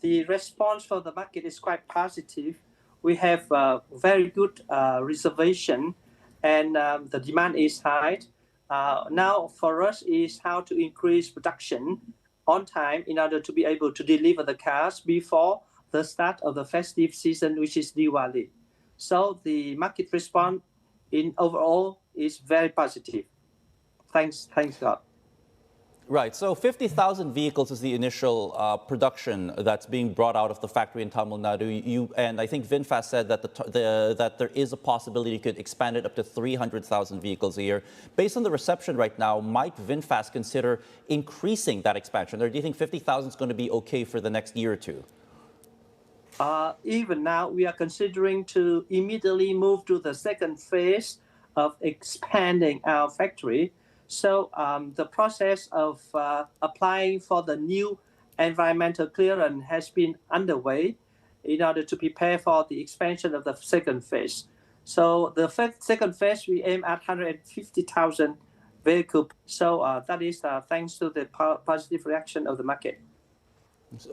the response for the market is quite positive. We have very good reservation, and the demand is high. Now for us is how to increase production on time in order to be able to deliver the cars before the start of the festive season, which is Diwali. So the market response in overall is very positive. Thanks God. Right. So 50,000 vehicles is the initial production that's being brought out of the factory in Tamil Nadu. And I think VinFast said that that there is a possibility you could expand it up to 300,000 vehicles a year. Based on the reception right now, might VinFast consider increasing that expansion? Or do you think 50,000 is going to be okay for the next year or two? Even now, we are considering to immediately move to the second phase of expanding our factory. So the process of applying for the new environmental clearance has been underway in order to prepare for the expansion of the second phase. So the second phase, we aim at 150,000 vehicles. So that is thanks to the positive reaction of the market.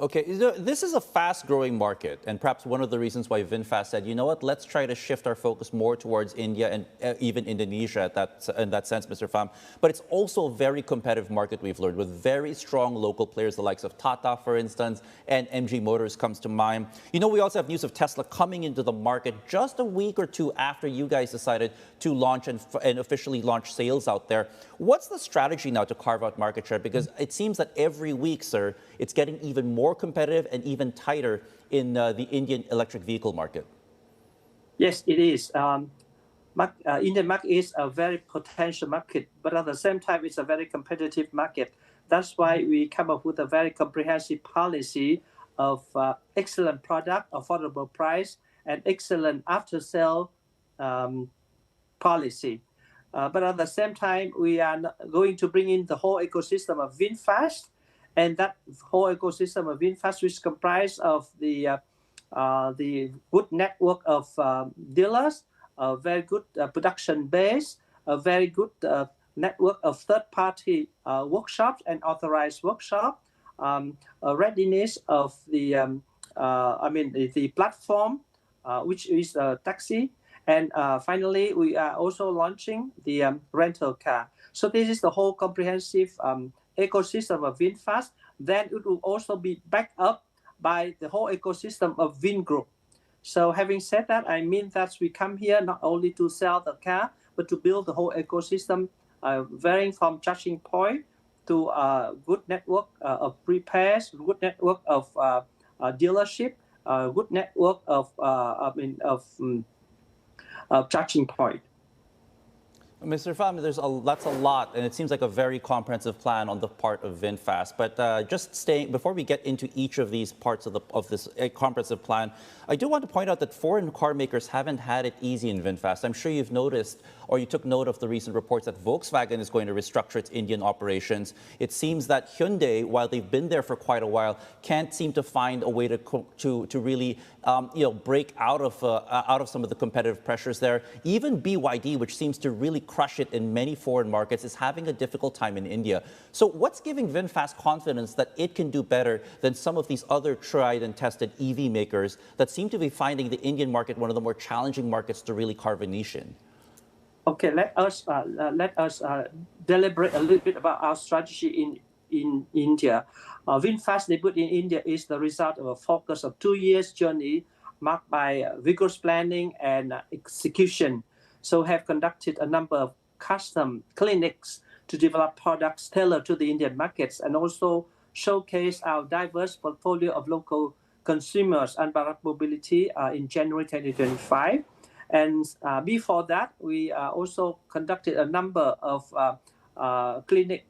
Okay, this is a fast-growing market, and perhaps one of the reasons why VinFast said, you know what, let's try to shift our focus more towards India and even Indonesia in that sense, Mr. Pham. But it's also a very competitive market, we've learned, with very strong local players, the likes of Tata, for instance, and MG Motors comes to mind. You know, we also have news of Tesla coming into the market just a week or two after you guys decided to launch and officially launch sales out there. What's the strategy now to carve out market share? Because it seems that every week, sir, it's getting even more competitive and even tighter in the Indian electric vehicle market. Yes, it is. Indian market is a very potential market, but at the same time, it's a very competitive market. That's why we come up with a very comprehensive policy of excellent product, affordable price, and excellent after-sale policy. But at the same time, we are going to bring in the whole ecosystem of VinFast, and that whole ecosystem of VinFast, which is comprised of the good network of dealers, a very good production base, a very good network of third-party workshops and authorized workshop, a readiness of the the platform, which is a taxi. And finally, we are also launching the rental car. So this is the whole comprehensive ecosystem of VinFast. Then it will also be backed up by the whole ecosystem of Vingroup. So having said that, I mean that we come here not only to sell the car, but to build the whole ecosystem, varying from charging point to a good network of repairs, good network of dealership, good network of charging point. Mr. Pham, that's a lot, and it seems like a very comprehensive plan on the part of VinFast. But just staying, before we get into each of these parts of this comprehensive plan, I do want to point out that foreign car makers haven't had it easy in VinFast. I'm sure you've noticed, or you took note of the recent reports that Volkswagen is going to restructure its Indian operations. It seems that Hyundai, while they've been there for quite a while, can't seem to find a way to really break out of some of the competitive pressures there. Even BYD, which seems to really crush it in many foreign markets, is having a difficult time in India. So what's giving VinFast confidence that it can do better than some of these other tried and tested EV makers that seem to be finding the Indian market one of the more challenging markets to really carve a niche in? Okay, let us deliberate a little bit about our strategy in India. VinFast debut in India is the result of a focus of 2 years journey marked by vigorous planning and execution. So have conducted a number of custom clinics to develop products tailored to the Indian markets and also showcase our diverse portfolio of local consumers and product mobility in January 2025. And before that, we also conducted a number of car clinic.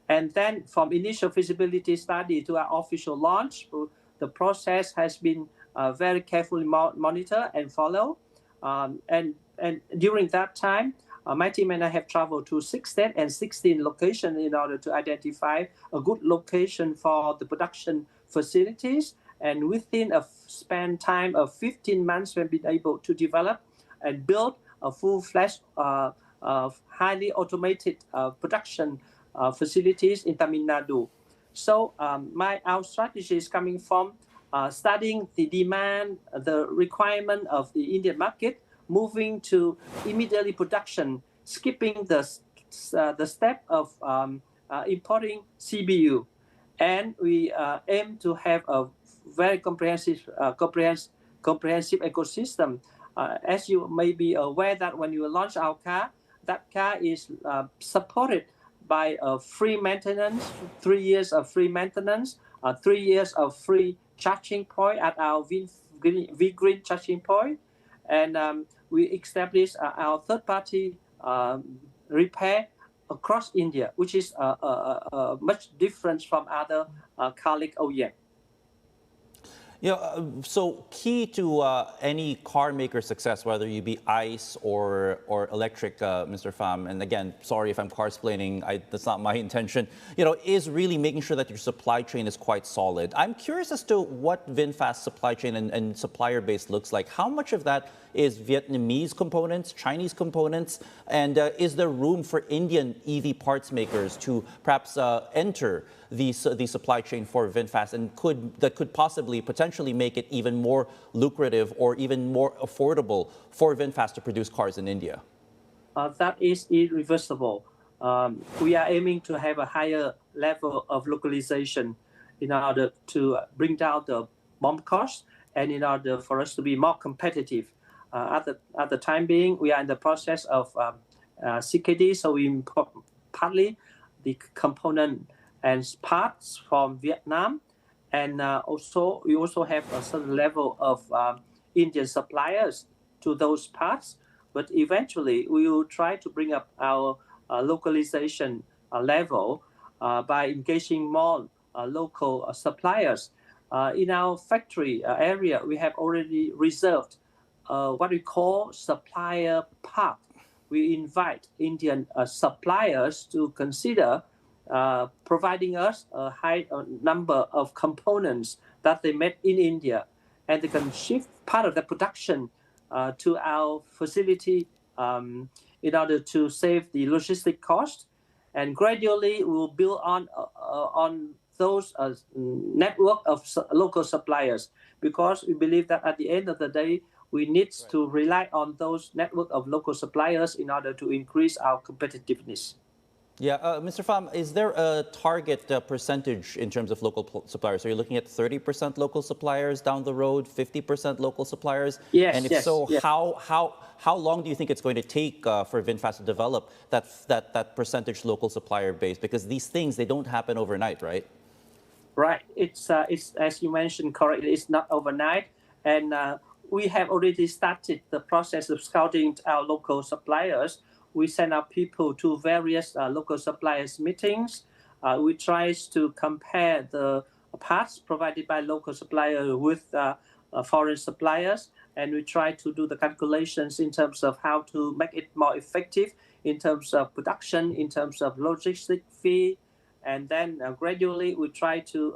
And then from initial feasibility study to our official launch, the process has been very carefully monitored and followed. And during that time, my team and I have traveled to 6 states and 16 locations in order to identify a good location for the production facilities. And within a span time of 15 months, we've been able to develop and build a full-fledged, highly automated production facilities in Tamil Nadu. So our strategy is coming from studying the demand, the requirement of the Indian market, moving to immediately production, skipping the step of importing CBU, and we aim to have a very comprehensive ecosystem. As you may be aware that when you launch our car, that car is supported by free maintenance, 3 years of free maintenance, 3 years of free charging point at our V-Green charging point, and we established our third-party repair across India, which is much different from other colleague OEM. Yeah, so key to any car maker success, whether you be ICE or electric, Mr. Pham, and again, sorry if I'm car-splaining, that's not my intention, is really making sure that your supply chain is quite solid. I'm curious as to what VinFast supply chain and supplier base looks like. How much of that is Vietnamese components, Chinese components, and is there room for Indian EV parts makers to perhaps enter the supply chain for VinFast, and could possibly potentially make it even more lucrative or even more affordable for VinFast to produce cars in India? That is irreversible. We are aiming to have a higher level of localization in order to bring down the BOM cost and in order for us to be more competitive. At the time being, we are in the process of CKD, so we import partly the component and parts from Vietnam, and we also have a certain level of Indian suppliers to those parts. But eventually, we will try to bring up our localization level by engaging more local suppliers. In our factory area, we have already reserved what we call supplier park. We invite Indian suppliers to consider providing us a high number of components that they made in India, and they can shift part of the production to our facility in order to save the logistic cost. And gradually, we will build on those network of local suppliers, because we believe that at the end of the day, we need to rely on those network of local suppliers in order to increase our competitiveness. Yeah, Mr. Pham, is there a target percentage in terms of local suppliers? Are you looking at 30% local suppliers down the road, 50% local suppliers? Yes. And if yes, so, yes. how long do you think it's going to take for VinFast to develop that percentage local supplier base? Because these things, they don't happen overnight, right? Right. It's as you mentioned correctly, it's not overnight, and we have already started the process of scouting our local suppliers. We send our people to various local suppliers meetings. We try to compare the parts provided by local suppliers with foreign suppliers, and we try to do the calculations in terms of how to make it more effective in terms of production, in terms of logistic fee, and then gradually we try to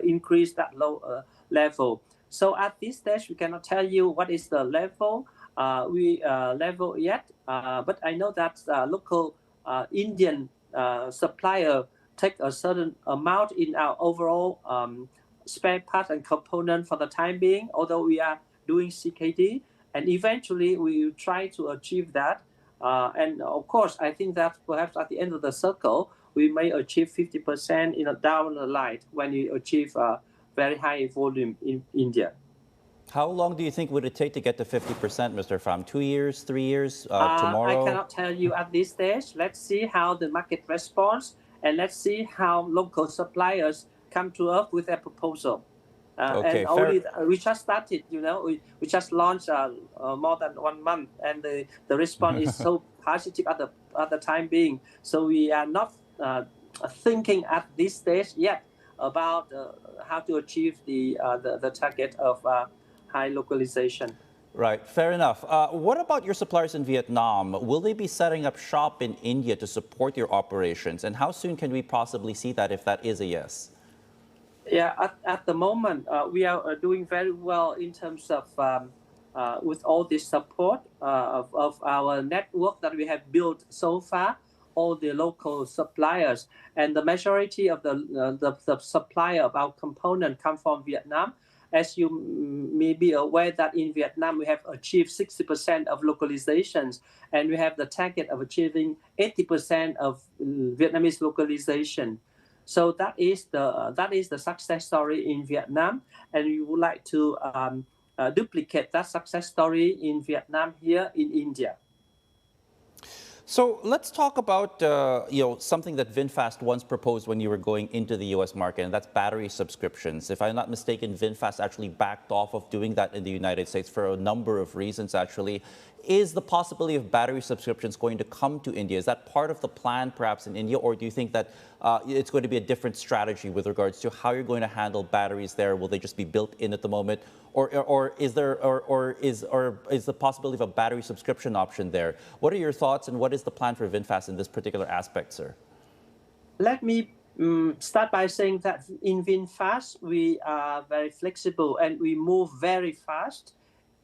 increase that level. So at this stage, we cannot tell you what is the level level yet, but I know that local Indian supplier take a certain amount in our overall spare parts and component for the time being, although we are doing CKD, and eventually we will try to achieve that. And of course, I think that perhaps at the end of the circle, we may achieve 50% down the line when we achieve very high volume in India. How long do you think would it take to get to 50%, Mr. Pham? 2 years, 3 years, tomorrow? I cannot tell you at this stage. Let's see how the market responds, and let's see how local suppliers come to us with a proposal. Okay, and we just started, we just launched more than 1 month, and the response is so positive at the time being. So we are not thinking at this stage yet about how to achieve the target of high localization. Right, fair enough. What about your suppliers in Vietnam? Will they be setting up shop in India to support your operations? And how soon can we possibly see that, if that is a yes? Yeah, at the moment, we are doing very well in terms of with all this support of our network that we have built so far. all the local suppliers, and the majority of the supplier of our component come from Vietnam. As you may be aware that in Vietnam we have achieved 60% of localizations, and we have the target of achieving 80% of Vietnamese localization. So that is the success story in Vietnam, and we would like to duplicate that success story in Vietnam here in India. So let's talk about something that VinFast once proposed when you were going into the U.S. market, and that's battery subscriptions. If I'm not mistaken, VinFast actually backed off of doing that in the United States for a number of reasons, actually. Is the possibility of battery subscriptions going to come to India? Is that part of the plan, perhaps, in India, or do you think that it's going to be a different strategy with regards to how you're going to handle batteries there? Will they just be built in at the moment, or is the possibility of a battery subscription option there? What are your thoughts, and what is the plan for VinFast in this particular aspect, sir? Let me start by saying that in VinFast we are very flexible and we move very fast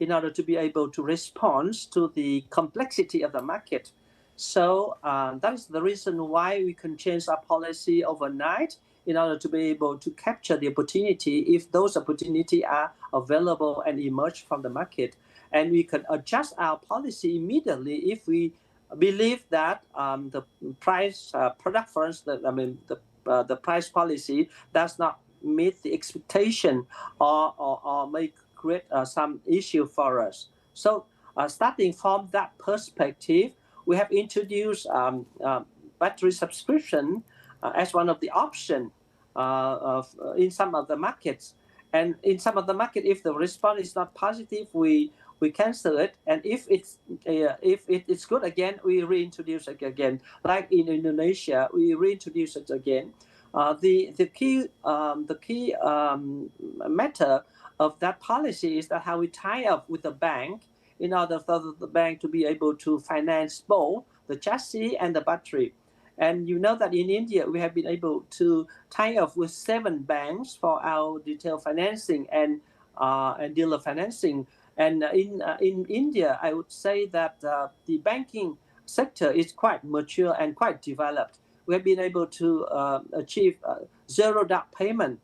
in order to be able to respond to the complexity of the market. So that is the reason why we can change our policy overnight in order to be able to capture the opportunity if those opportunities are available and emerge from the market. And we can adjust our policy immediately if we believe that the price product first, the price policy does not meet the expectation or may create some issue for us. So starting from that perspective, we have introduced battery subscription as one of the options in some of the markets. And in some of the market, if the response is not positive, we cancel it. And if it's good again, we reintroduce it again. Like in Indonesia, we reintroduce it again. The key matter of that policy is that how we tie up with the bank in order for the bank to be able to finance both the chassis and the battery. And you know that in India, we have been able to tie up with 7 banks for our detail financing and dealer financing. And in India, I would say that the banking sector is quite mature and quite developed. We have been able to achieve zero down payment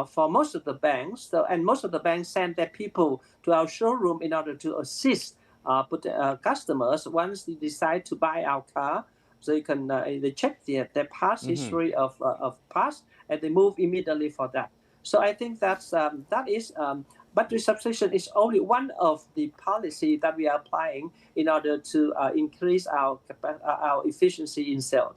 for most of the banks. So, and most of the banks send their people to our showroom in order to assist customers once they decide to buy our car. So you can they check their past history of past, and they move immediately for that. So I think that is battery subscription is only one of the policy that we are applying in order to increase our efficiency in sales.